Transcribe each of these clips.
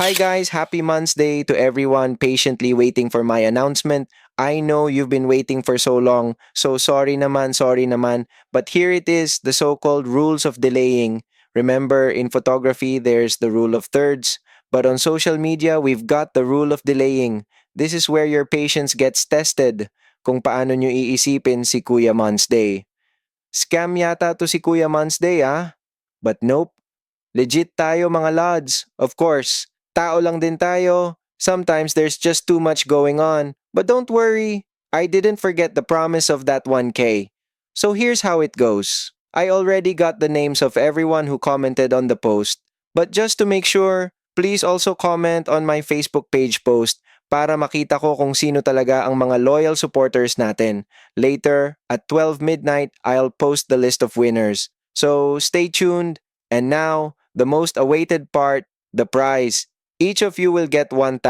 Hi guys, happy Month's Day to everyone patiently waiting for my announcement. I know you've been waiting for so long, so sorry naman. But here it is, the so-called rules of delaying. Remember, in photography, there's the rule of thirds. But on social media, we've got the rule of delaying. This is where your patience gets tested. Kung paano nyo iisipin si Kuya Month's Day. Scam yata to si Kuya Month's Day ah? But nope. Legit tayo mga lads. Of course, tao lang din tayo. Sometimes there's just too much going on. But don't worry, I didn't forget the promise of that 1K. So here's how it goes. I already got the names of everyone who commented on the post. But just to make sure, please also comment on my Facebook page post para makita ko kung sino talaga ang mga loyal supporters natin. Later, at 12 midnight, I'll post the list of winners. So stay tuned. And now, the most awaited part, the prize. Each of you will get 1,000.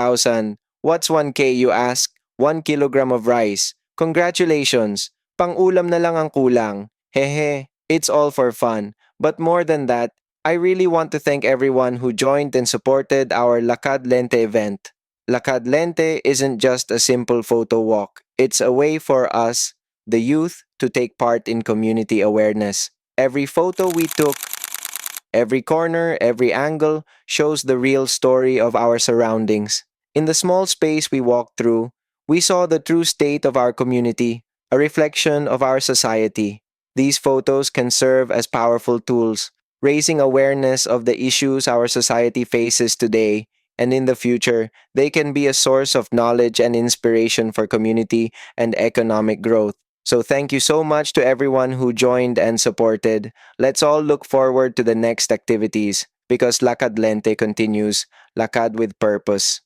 What's 1K, you ask? 1 kilogram of rice. Congratulations! Pang-ulam na lang ang kulang. Hehe, it's all for fun. But more than that, I really want to thank everyone who joined and supported our Lakad Lente event. Lakad Lente isn't just a simple photo walk. It's a way for us, the youth, to take part in community awareness. Every photo we took, every corner, every angle shows the real story of our surroundings. In the small space we walked through, we saw the true state of our community, a reflection of our society. These photos can serve as powerful tools, raising awareness of the issues our society faces today, and in the future, they can be a source of knowledge and inspiration for community and economic growth. So thank you so much to everyone who joined and supported. Let's all look forward to the next activities because Lakad Lente continues, Lakad with purpose.